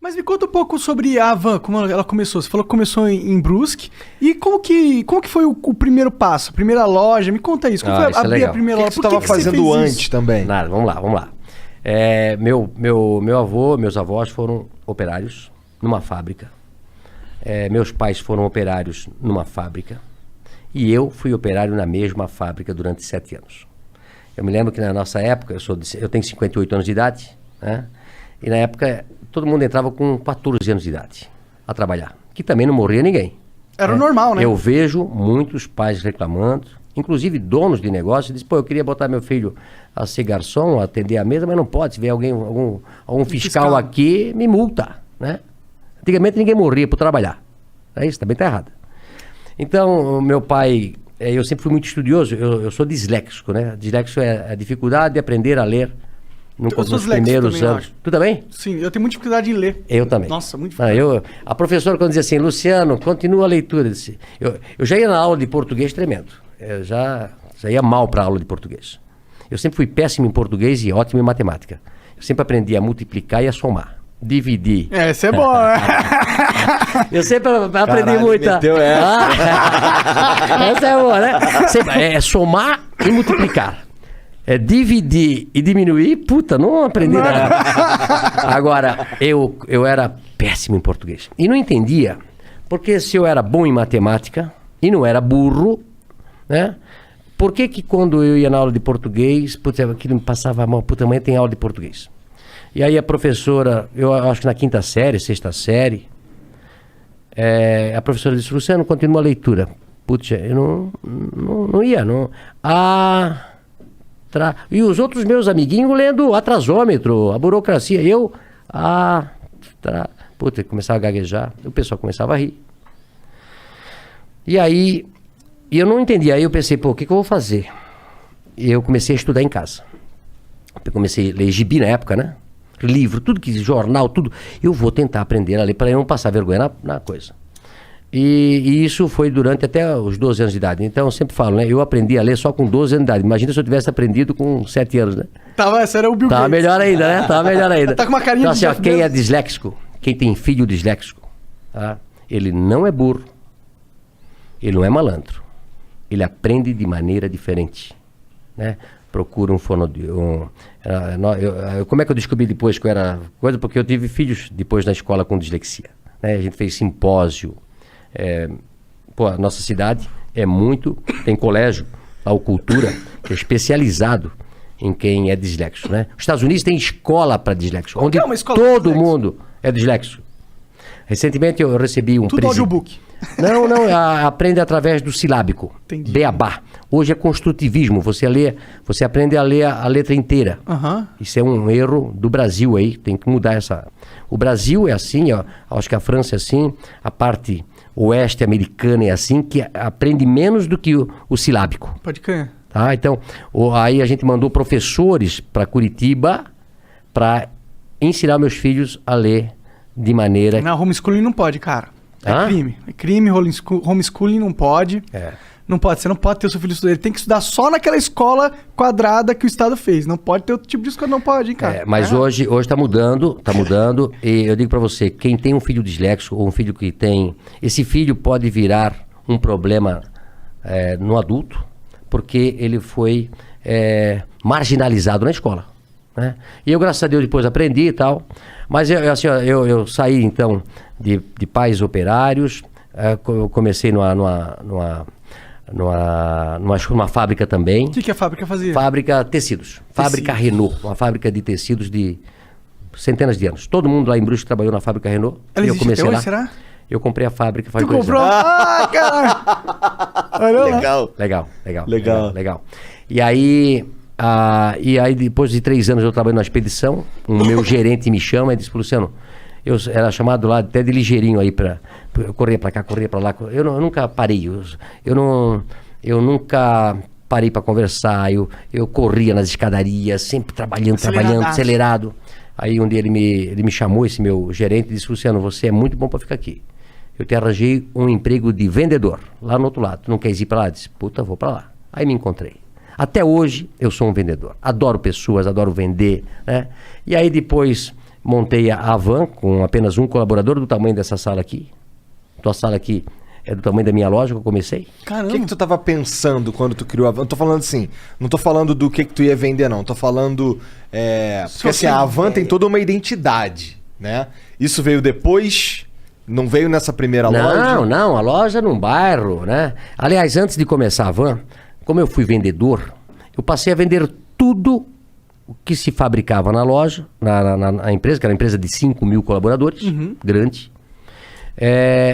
Mas me conta um pouco sobre a Havan, como ela começou. Você falou que começou em Brusque. E como que foi o primeiro passo, a primeira loja? Me conta isso. Como foi abrir a primeira loja? O que você estava fazendo antes também? Nada, vamos lá. Meus avós foram operários numa fábrica. Meus pais foram operários numa fábrica. E eu fui operário na mesma fábrica durante 7 anos. Eu me lembro que na nossa época, eu tenho 58 anos de idade, né? E na época todo mundo entrava com 14 anos de idade a trabalhar, que também não morria ninguém. Era normal, né? Eu vejo muitos pais reclamando, inclusive donos de negócio, dizem, eu queria botar meu filho a ser garçom, a atender a mesa, mas não pode. Se vier algum fiscal aqui, me multa, né? Antigamente ninguém morria por trabalhar. Isso também está errado. Então, meu pai, eu sempre fui muito estudioso, eu sou disléxico, né? Disléxico é a dificuldade de aprender a ler nos primeiros anos. Tu também? Sim, eu tenho muita dificuldade em ler. Eu também. Nossa, muito difícil. A professora, quando dizia assim, Luciano, continua a leitura. Eu já ia na aula de português tremendo. Eu já ia mal para a aula de português. Eu sempre fui péssimo em português e ótimo em matemática. Eu sempre aprendi a multiplicar e a somar. Dividir. Isso é bom, né? Eu sempre aprendi muito. Essa é boa, né? É somar e multiplicar. Dividir e diminuir, não aprendi nada. Agora, eu era péssimo em português. E não entendia, porque se eu era bom em matemática e não era burro, né? Por que quando eu ia na aula de português, aquilo me passava mal, amanhã tem aula de português. E aí a professora, eu acho que na 5ª série, 6ª série, a professora disse, Luciano, continua a leitura. Eu não ia. E os outros meus amiguinhos lendo atrasômetro, a burocracia. Começava a gaguejar, o pessoal começava a rir. E aí, eu não entendia. Aí eu pensei, o que eu vou fazer? E eu comecei a estudar em casa. Eu comecei a ler gibi na época, né? Livro, tudo que jornal, tudo. Eu vou tentar aprender a ler para eu não passar vergonha na coisa. E isso foi durante até os 12 anos de idade. Então eu sempre falo, né? Eu aprendi a ler só com 12 anos de idade. Imagina se eu tivesse aprendido com 7 anos, né? Esse era o Bill Gates. Tava melhor ainda, né? Tá com uma carinha então, assim, quem é disléxico, quem tem filho disléxico, tá? Ele não é burro, ele não é malandro. Ele aprende de maneira diferente, né? Procura como é que eu descobri depois que eu era coisa? Porque eu tive filhos depois na escola com dislexia, né? A gente fez simpósio. A nossa cidade tem colégio, a Cultura, que é especializado em quem é disléxico, né? Os Estados Unidos tem escola para disléxico, onde todo mundo é disléxico. Recentemente eu recebi um tudo audiobook. Não, aprende através do silábico. Entendi. Beabá. Hoje é construtivismo, você aprende a ler a letra inteira. Uhum. Isso é um erro do Brasil aí, tem que mudar essa... O Brasil é assim, acho que a França é assim, a parte oeste americana é assim, que aprende menos do que o silábico. Pode crer. Tá? Então, aí a gente mandou professores para Curitiba para ensinar meus filhos a ler de maneira... Não, homeschooling não pode, cara. Crime. É crime, homeschooling não pode. Não pode, você não pode ter o seu filho estudar. Ele tem que estudar só naquela escola quadrada que o Estado fez. Não pode ter outro tipo de escola, não pode, hein, cara. Mas hoje tá mudando. E eu digo pra você, quem tem um filho disléxico ou um filho que tem... Esse filho pode virar um problema no adulto, porque ele foi marginalizado na escola, né? E eu, graças a Deus, depois aprendi e tal. Mas eu saí, então, de pais operários. Eu comecei numa fábrica também. O que a fábrica fazia? Fábrica tecidos. Fábrica Renault. Uma fábrica de tecidos de centenas de anos. Todo mundo lá em Brusque trabalhou na fábrica Renault. Ela eu comecei lá. Será? Eu comprei a fábrica faz 2 anos. Tu comprou? Cara! Legal. E aí, depois de 3 anos eu trabalhei numa expedição. O meu gerente me chama e disse, Luciano, eu era chamado lá até de ligeirinho aí eu corria pra cá, corria pra lá. Eu nunca parei. Eu nunca parei pra conversar. Eu corria nas escadarias, sempre trabalhando, acelerado. Aí um dia ele me chamou, esse meu gerente, e disse, Luciano, você é muito bom pra ficar aqui. Eu te arranjei um emprego de vendedor, lá no outro lado. Tu não queres ir pra lá? Eu disse, vou pra lá. Aí me encontrei. Até hoje eu sou um vendedor. Adoro pessoas, adoro vender, né? E aí depois montei a van com apenas um colaborador do tamanho dessa sala aqui. Tua sala aqui é do tamanho da minha loja que eu comecei. Caramba. O que tu tava pensando quando tu criou a van? Não tô falando assim, não tô falando do que tu ia vender, não. Tô falando... porque assim, a van tem toda uma identidade, né? Isso veio depois... Não veio nessa primeira loja? Não, a loja num bairro, né? Aliás, antes de começar a van, como eu fui vendedor, eu passei a vender tudo o que se fabricava na loja, na empresa, que era uma empresa de 5 mil colaboradores, grande.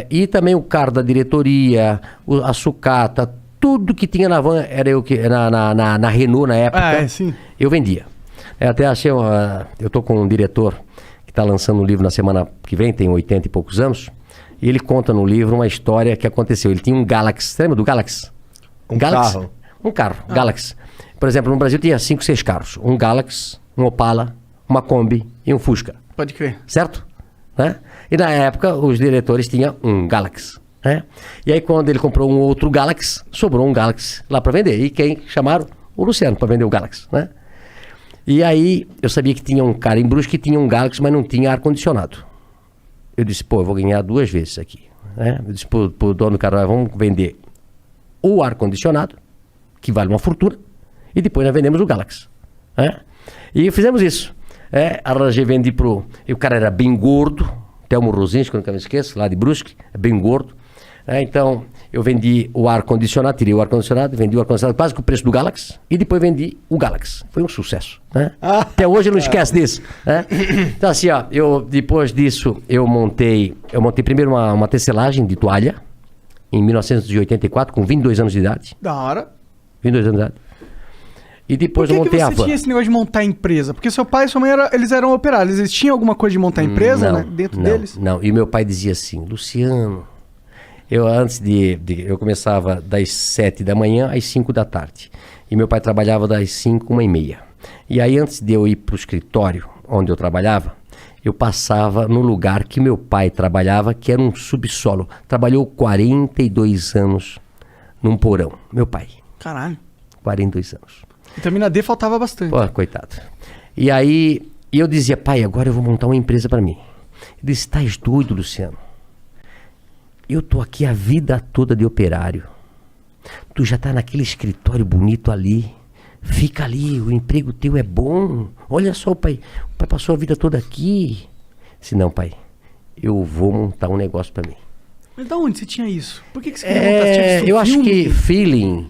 E também o carro da diretoria, a sucata, tudo que tinha na van, era eu que na Renault na época, sim. eu vendia. Até achei, eu tô com um diretor que está lançando um livro na semana que vem, tem 80 e poucos anos, e ele conta no livro uma história que aconteceu. Ele tinha um Galaxy, você lembra do Galaxy? Carro? Um carro, Galaxy. Por exemplo, no Brasil tinha 5, 6 carros. Um Galaxy, um Opala, uma Kombi e um Fusca. Pode crer. Certo? Né? E na época, os diretores tinham um Galaxy. Né? E aí, quando ele comprou um outro Galaxy, sobrou um Galaxy lá para vender. E quem chamaram? O Luciano, para vender o Galaxy. Né? E aí, eu sabia que tinha um cara em Brusque que tinha um Galaxy, mas não tinha ar-condicionado. Eu disse, eu vou ganhar 2 vezes isso aqui. Né? Eu disse pro dono do carro, vamos vender o ar-condicionado, que vale uma fortuna, e depois nós vendemos o Galaxy. Né? E fizemos isso. Arranjei, vendi pro... E o cara era bem gordo, Telmo Rosinski, que eu nunca me esqueço, lá de Brusque, bem gordo. Então, eu vendi o ar-condicionado, tirei o ar-condicionado, vendi o ar-condicionado quase com o preço do Galaxy, e depois vendi o Galaxy. Foi um sucesso. Né? Até hoje eu não esqueço disso. Né? Então, assim, depois disso, eu montei primeiro uma tecelagem de toalha, em 1984, com 22 anos de idade. Da hora. 22 anos de idade. E depois eu montei a van. Por que você tinha esse negócio de montar empresa? Porque seu pai e sua mãe eles eram operários. Eles tinham alguma coisa de montar empresa, né? Dentro deles? Não, e meu pai dizia assim, Luciano, eu começava das 7 da manhã às 5 da tarde. E meu pai trabalhava das 5, 1h30. E aí antes de eu ir pro escritório onde eu trabalhava, eu passava no lugar que meu pai trabalhava, que era um subsolo. Trabalhou 42 anos num porão. Meu pai. Caralho. 42 anos. Vitamina D faltava bastante. Pô, coitado. E aí, eu dizia, pai, agora eu vou montar uma empresa para mim. Ele disse, estás doido, Luciano? Eu tô aqui a vida toda de operário. Tu já tá naquele escritório bonito ali. Fica ali, o emprego teu é bom. Olha só, pai passou a vida toda aqui. Disse, não, pai, eu vou montar um negócio para mim. Mas da onde você tinha isso? Por que você queria montar? Eu acho que feeling...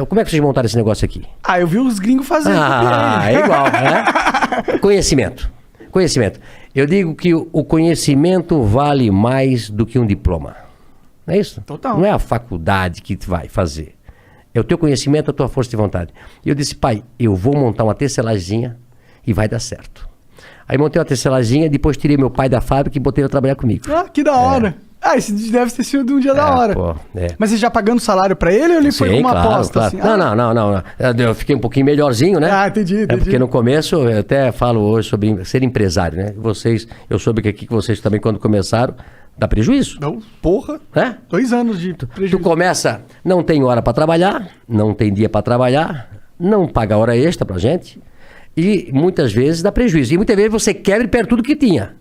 como é que vocês montaram esse negócio aqui? Eu vi os gringos fazendo. É igual, né? Conhecimento. Eu digo que o conhecimento vale mais do que um diploma. Não é isso? Total. Não é a faculdade que vai fazer. É o teu conhecimento, a tua força de vontade. E eu disse, pai, eu vou montar uma tecelaginha e vai dar certo. Aí montei uma tecelaginha, depois tirei meu pai da fábrica e botei ele a trabalhar comigo. Que da hora. Esse deve ter sido um dia da hora. Mas você já pagando salário pra ele ou ele foi com uma aposta? Assim? Não. Eu fiquei um pouquinho melhorzinho, né? Entendi. Porque no começo, eu até falo hoje sobre ser empresário, né? Eu soube que aqui vocês também, quando começaram, dá prejuízo. Não, porra. 2 anos de prejuízo. Tu começa, não tem hora pra trabalhar, não tem dia pra trabalhar, não paga hora extra pra gente, e muitas vezes dá prejuízo. E muitas vezes você quebra e perde tudo que tinha.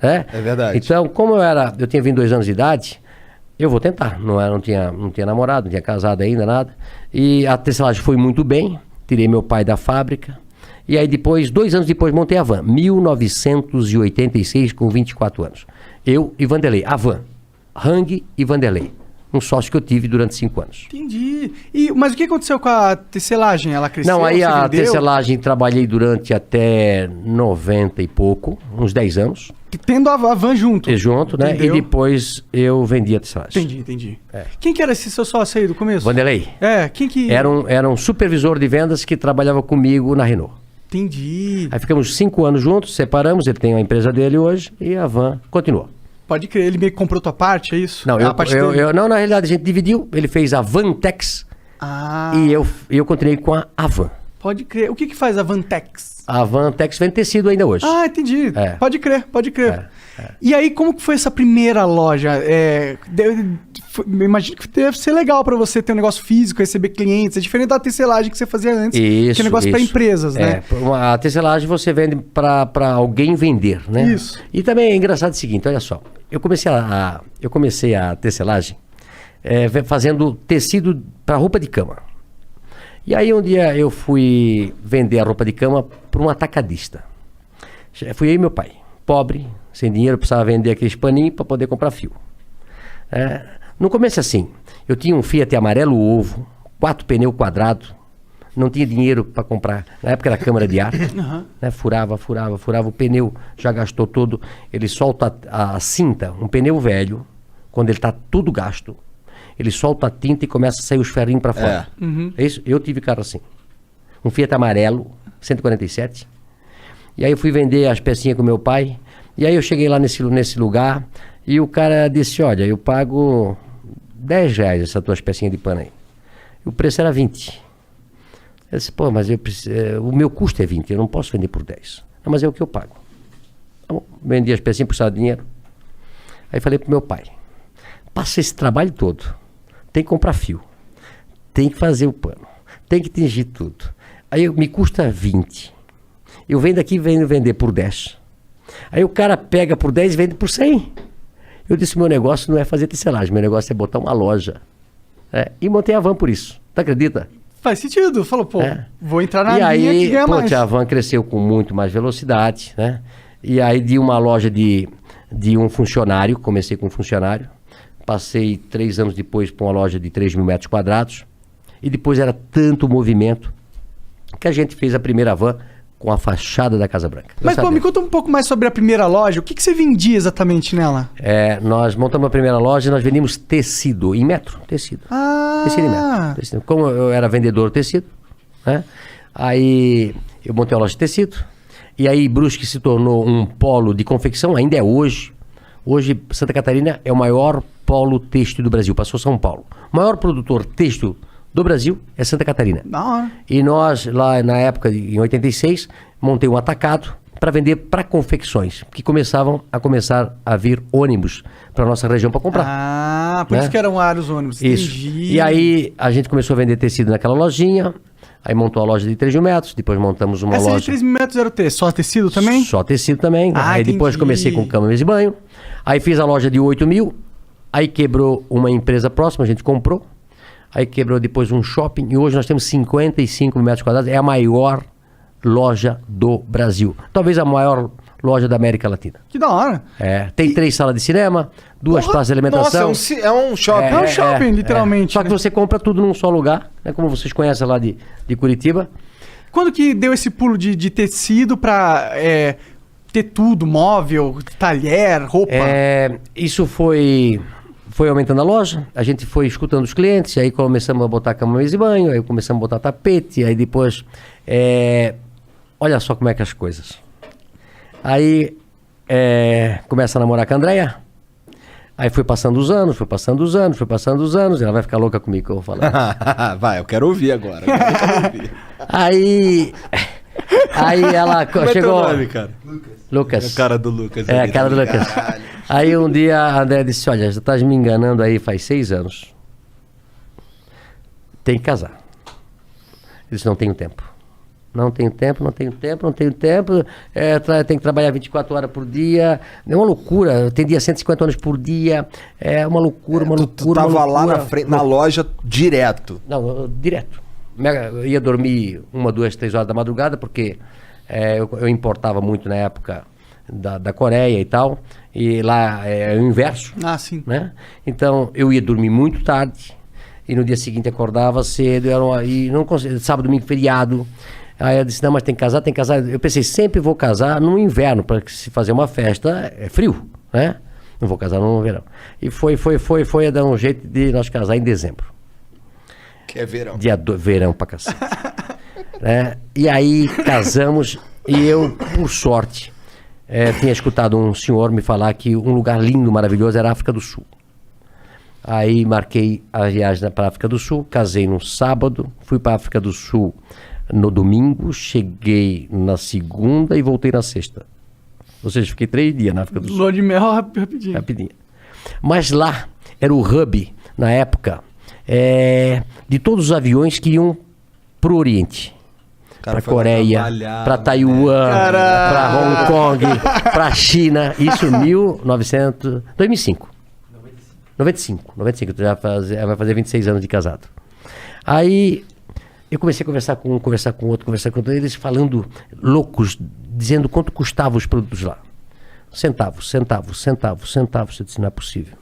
É verdade. Então, como eu tinha 22 anos de idade, eu vou tentar. Não tinha namorado, não tinha casado ainda, nada. E a tecelagem foi muito bem. Tirei meu pai da fábrica. E aí depois, 2 anos depois, montei a van. 1986, com 24 anos. Eu e Vanderlei. A van. Hang e Vanderlei. Um sócio que eu tive durante 5 anos. Entendi. Mas o que aconteceu com a tecelagem? Ela cresceu? Não, aí a tecelagem trabalhei durante até 90 e pouco, uns 10 anos. Tendo a van junto. Junto, né? Entendeu? E depois eu vendi a tecelagem. Entendi. Quem que era esse seu sócio aí do começo? Vanderlei. Quem que... Era um supervisor de vendas que trabalhava comigo na Renault. Entendi. Aí ficamos 5 anos juntos, separamos, ele tem a empresa dele hoje e a van continuou. Pode crer, ele meio que comprou tua parte, é isso? Não, não, na realidade a gente dividiu, ele fez a Vantex e eu continuei com a Van. Pode crer. O que faz a Vantex? A Vantex vende tecido ainda hoje. Entendi. Pode crer. E aí, como que foi essa primeira loja? imagino que deve ser legal pra você ter um negócio físico, receber clientes. É diferente da tecelagem que você fazia antes, que é negócio pra empresas, né? A tecelagem você vende pra alguém vender, né? Isso. E também é engraçado o seguinte, olha só. Eu comecei a tecelagem fazendo tecido para roupa de cama. E aí um dia eu fui vender a roupa de cama para um atacadista. Fui eu e meu pai, pobre, sem dinheiro, precisava vender aqueles paninhos para poder comprar fio. No começo assim, eu tinha um Fiat amarelo ovo, 4 pneus quadrados, não tinha dinheiro para comprar. Na época era câmara de ar, né? Furava, o pneu já gastou todo. Ele solta a cinta, um pneu velho, quando ele está tudo gasto, ele solta a tinta e começa a sair os ferrinhos para fora. É isso? Eu tive carro assim. Um Fiat amarelo, 147. E aí eu fui vender as pecinhas com meu pai. E aí eu cheguei lá nesse lugar e o cara disse, olha, eu pago R$10 essas tuas pecinhas de pano aí. E o preço era 20. Eu disse, pô, mas o meu custo é 20, eu não posso vender por 10. Não, mas é o que eu pago. Então, vendi as pecinhas, precisava de dinheiro. Aí falei pro meu pai, passa esse trabalho todo, tem que comprar fio, tem que fazer o pano, tem que tingir tudo. Aí me custa 20. Eu venho daqui e venho vender por 10. Aí o cara pega por 10 e vende por 100. Eu disse, meu negócio não é fazer tecelagem, meu negócio é botar uma loja. E montei a Van por isso. Tu acredita? Faz sentido. Falou, pô, vou entrar na linha que ganha mais. A Van cresceu com muito mais velocidade, né? E aí de uma loja de um funcionário, comecei com um funcionário, passei 3 anos depois para uma loja de 3 mil metros quadrados, e depois era tanto movimento que a gente fez a primeira Van com a fachada da Casa Branca. Mas, pô, me conta um pouco mais sobre a primeira loja. O que você vendia exatamente nela? Nós montamos a primeira loja e nós vendíamos tecido, em metro, tecido. Tecido em metro. Tecido. Como eu era vendedor de tecido, né? Aí eu montei a loja de tecido, e aí Brusque se tornou um polo de confecção, ainda é hoje. Hoje, Santa Catarina é o maior polo têxtil do Brasil, passou São Paulo. O maior produtor têxtil do Brasil é Santa Catarina. E nós, lá na época, em 86, montei um atacado para vender para confecções, que começaram a vir ônibus para nossa região para comprar. Por isso que eram vários ônibus. Isso. Entendi. E aí a gente começou a vender tecido naquela lojinha, aí montou a loja de 3 mil metros, depois montamos uma loja... Essa de 3 mil metros era o quê? Só tecido também? Só tecido também. Aí depois comecei com cama, mesa e banho, aí fiz a loja de 8 mil, aí quebrou uma empresa próxima, a gente comprou, aí quebrou depois um shopping e hoje nós temos 55 mil metros quadrados. É a maior loja do Brasil. Talvez a maior loja da América Latina. Que da hora. Tem 3 salas de cinema, 2 praças de alimentação. Nossa, é um shopping. É um shopping, literalmente. Só que você compra tudo num só lugar, né? Como vocês conhecem lá de Curitiba. Quando que deu esse pulo de tecido pra ter tudo, móvel, talher, roupa? Isso foi aumentando a loja, a gente foi escutando os clientes, aí começamos a botar cama, mesa e banho, aí começamos a botar tapete, aí depois... olha só como é que as coisas. Aí começa a namorar com a Andréia, aí foi passando os anos, ela vai ficar louca comigo que eu vou falar. Vai, eu quero ouvir agora. Aí ela Como chegou... É teu nome, cara? Lucas. A cara do Lucas. A cara do Lucas. Aí um dia a André disse, olha, você tá me enganando aí faz 6 anos. Tem que casar. Eu disse, não tenho tempo. Tem que trabalhar 24 horas por dia. É uma loucura. Tem dia 150 horas por dia. É uma loucura, Tu tava lá na frente, na loja direto. Não, direto. Eu ia dormir 1, 2, 3 horas da madrugada, porque eu importava muito na época da Coreia e tal, e lá é o inverso. Sim. Né? Então eu ia dormir muito tarde, e no dia seguinte acordava cedo, e não conseguia, sábado, domingo, feriado. Aí eu disse, não, mas tem que casar. Eu pensei, sempre vou casar no inverno, para se fazer uma festa, é frio, né? Não vou casar no verão. E foi a dar um jeito de nós casar em dezembro. Que é verão. Verão pra cacete. Né? E aí casamos, e eu, por sorte, tinha escutado um senhor me falar que um lugar lindo, maravilhoso, era a África do Sul. Aí marquei a viagem para a África do Sul, casei no sábado, fui para a África do Sul no domingo, cheguei na segunda e voltei na sexta. Ou seja, fiquei 3 dias na África do Sul. Lua de mel rapidinho. Mas lá era o hub na época, de todos os aviões que iam pro Oriente. Para Coreia, para Taiwan, para Hong Kong, para China. Isso 2005. 95, vai fazer 26 anos de casado. Aí eu comecei a conversar com outro, eles falando loucos, dizendo quanto custavam os produtos lá. Centavos. Eu disse, não é possível.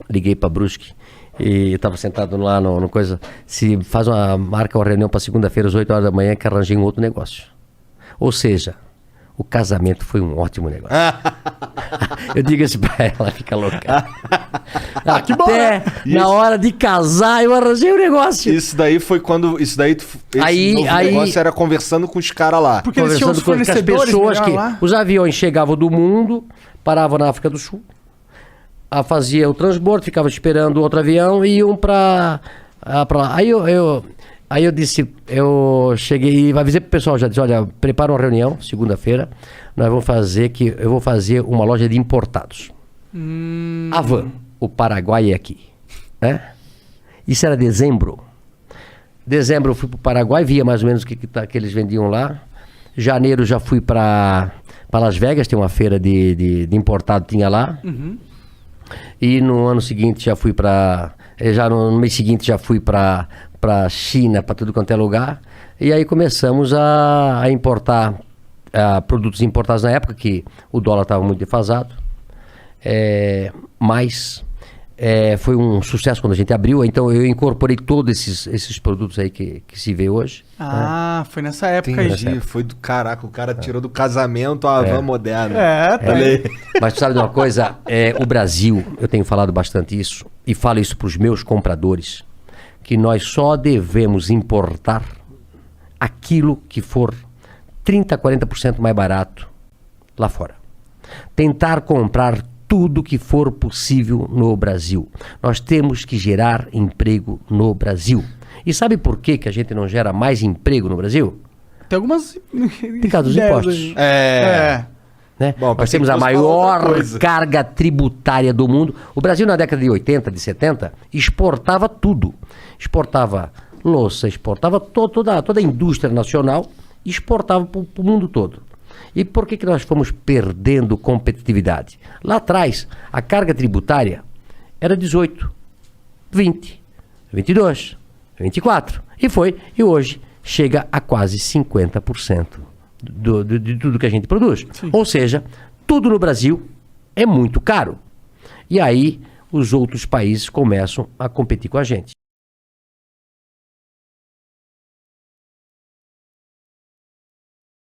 Liguei para Brusque e eu estava sentado lá no coisa. Se marca uma reunião para segunda-feira às 8 horas da manhã que arranjei um outro negócio. Ou seja, o casamento foi um ótimo negócio. Eu digo isso pra ela, fica louca. Que bom, Até na hora de casar eu arranjei um negócio. Isso daí foi quando... Aí, negócio era conversando com os caras lá. Porque eles tinham os com as pessoas que... lá. Os aviões chegavam do mundo, paravam na África do Sul, fazia o transbordo, ficava esperando outro avião e iam pra lá. Aí eu disse, eu cheguei e avisei pro pessoal, já disse, olha, prepara uma reunião, segunda-feira, eu vou fazer uma loja de importados. Avan, o Paraguai é aqui, né? Isso era dezembro. Dezembro eu fui pro Paraguai, via mais ou menos o que eles vendiam lá. Janeiro já fui para Las Vegas, tem uma feira de importado, tinha lá. E no ano seguinte já fui no mês seguinte já fui para China, para tudo quanto é lugar. E aí começamos a importar produtos importados na época, que o dólar estava muito defasado. Mas foi um sucesso quando a gente abriu. Então eu incorporei todos esses produtos aí que se vê hoje. Foi nessa época aí. Foi do caraca, o cara tirou do casamento a van moderna. Mas tu sabe de uma coisa? O Brasil, eu tenho falado bastante isso, e falo isso para os meus compradores, que nós só devemos importar aquilo que for 30%, 40% mais barato lá fora. Tentar comprar tudo que for possível no Brasil. Nós temos que gerar emprego no Brasil. E sabe por que a gente não gera mais emprego no Brasil? Tem algumas... Por causa dos impostos. Né? Bom, nós temos a maior carga tributária do mundo. O Brasil, na década de 80, de 70, exportava tudo. Exportava louça, exportava toda a indústria nacional, exportava para o mundo todo. E por que nós fomos perdendo competitividade? Lá atrás, a carga tributária era 18, 20, 22, 24. E hoje chega a quase 50% de tudo que a gente produz. Sim. Ou seja, tudo no Brasil é muito caro. E aí os outros países começam a competir com a gente.